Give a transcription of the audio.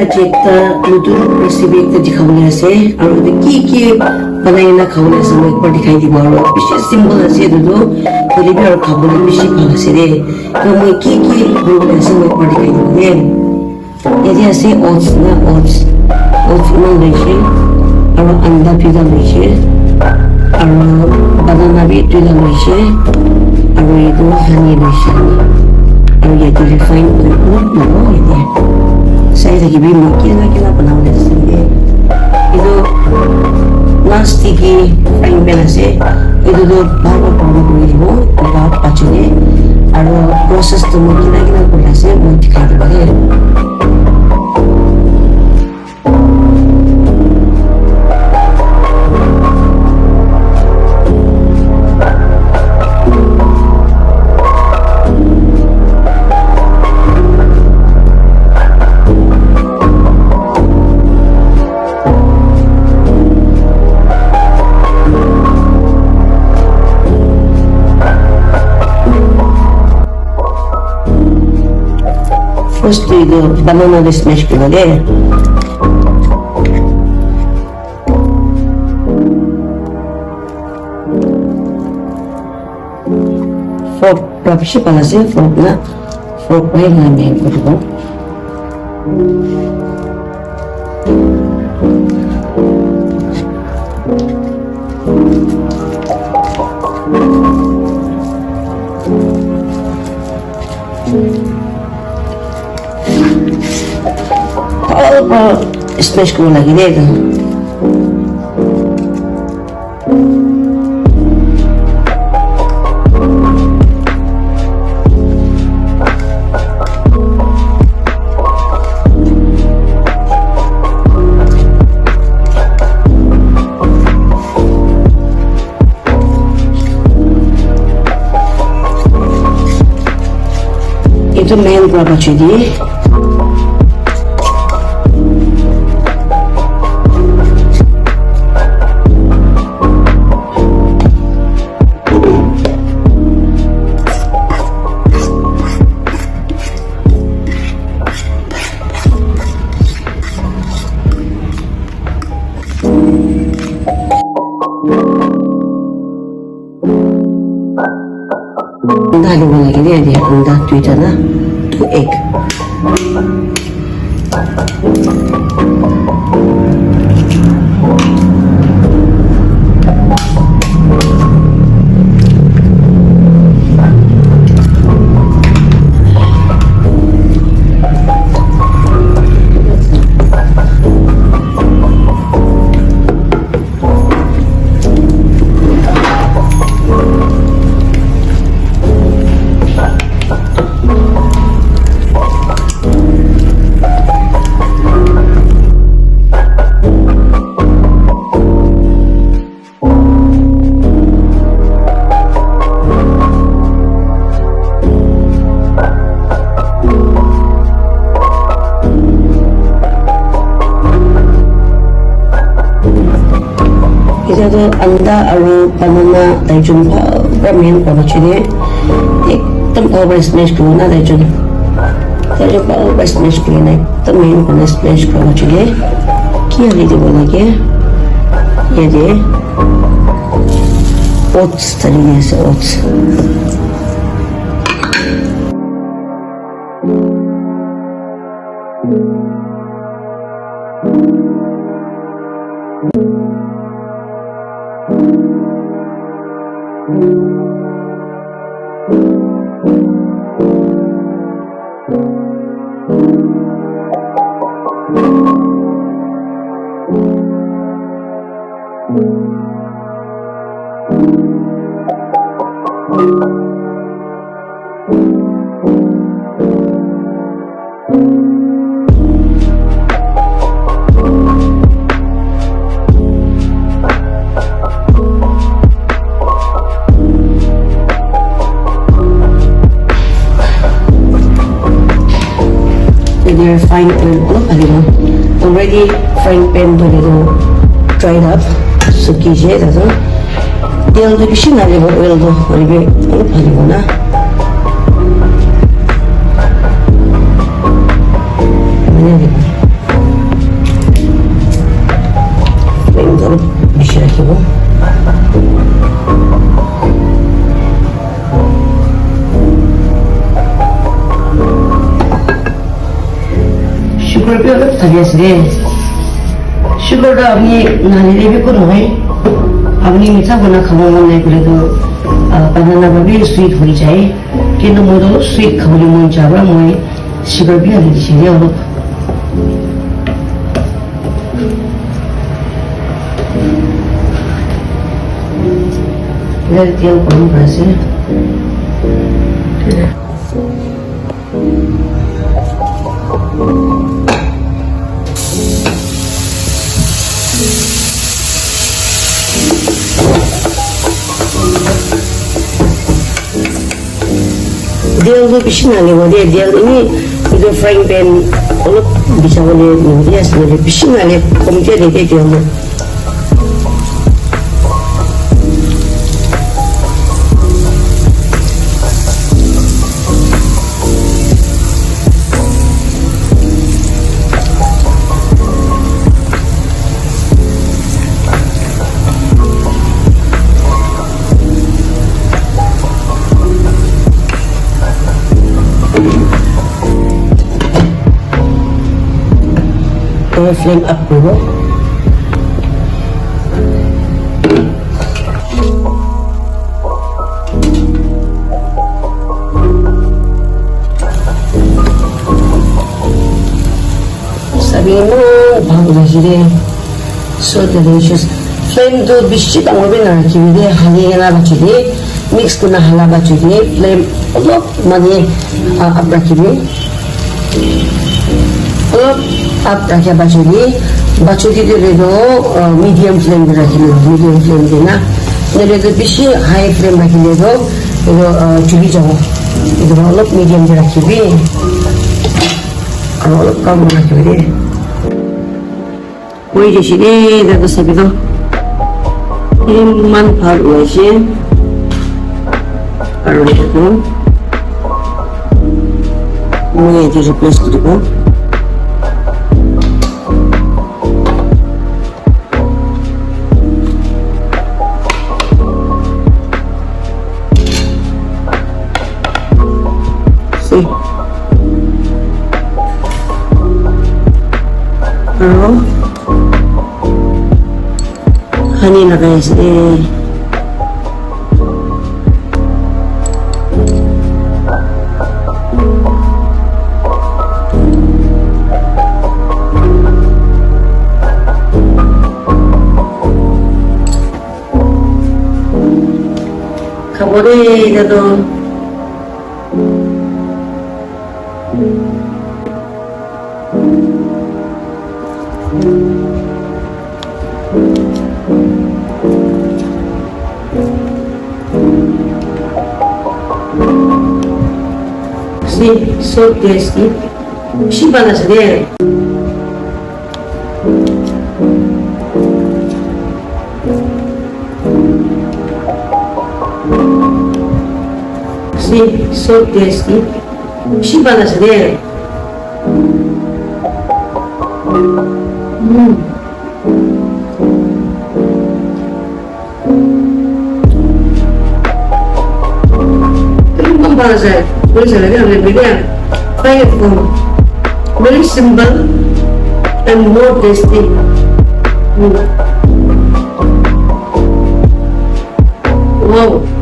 আজি একটা নতুন রেসিপি একটা দেখাবলে আছে আর কি কি বানাই না খাবলে আছে মই একবার দেখাই দিব আর বেশি সিম্পল আছে দুটো হলিবি আর খাবলে বেশি ভালো আছে রে তো মই কি কি বলবলে আছে মই একবার দেখাই দিব রে এই আছে ওটস না ওটস ইমান রয়েছে আর আন্দা পিজা রয়েছে আর বানানা বি পিজা রয়েছে আর এইটো হানি রয়েছে আর ইয়াতে রিফাইন অয়েল নলো এদিকে saya lagi bingung kira-kira apa nama dari sini itu nasi frying pan আছে itu tuh baru করে দিব এটা পাচনে আর প্রসেস তো মই কিনা করে আছে মই দেখাই দিব First ಇದು banana smash ಕೊಡೋದೆ fork ಪ್ರಪಶಿ ಪಾಲಸೆ fork ಬೈ ನಾಮೆ ಕೊಡೋದು smash ko lagi dito itu main berapa jadi anda lupa lagi dia anda Twitter na 2 egg itu anda aru banana daijun ramen pada ciri ekdam over smash kilo na daijun over smash kilo na ekdam main pada smash pada ciri kia lagi bola ke ya deh oats tadi ni se oats Frying oil already frying pan dried up so kije dato तेल तो बेसी नहालेको oil तो हरिबे अलप हालेको ना भने भी अलग থাকে আছে রে সুগারটা আপনি না নিলে বিকল হয় আপনি মিঠা বানা খাবো মন নাই বলে তো বানানা ভাবে সুইট হয়ে যায় কিন্তু মোর সুইট খাবলে মন যাবা মই সুগার বি আনি দিছি রে অলপ এর তেল কম আছে dia untuk piscina ni, dia ini itu frying pan, kalau bisa boleh dia sebenarnya piscina ni, komputer dia mah. Flame up dulu. Sabi mo, bagus sih so delicious. Flame tu biscuit ang mabe na kibide hani na baca deh, mix tu na hala baca deh. Flame, Allah mana abra kibi. आप रखा बचोली बचोली तो ले दो medium flame पे रखी लो medium flame पे ना ले तो बेशी हाई फ्लेम रखी ले दो तो चुली जाओ इधर वालों मीडियम पे रखी भी और वालों कम रखी भी कोई जैसी ने इधर तो सभी तो ये मन फाड़ हुआ है करो ले तो मुझे ये रिप्लेस कर दो honey na guys kabore dado see so tasty shiba na sire see so tasty shiba na sire Boleh saya lihat lebih dia, kayak very simple and more tasty. Wow.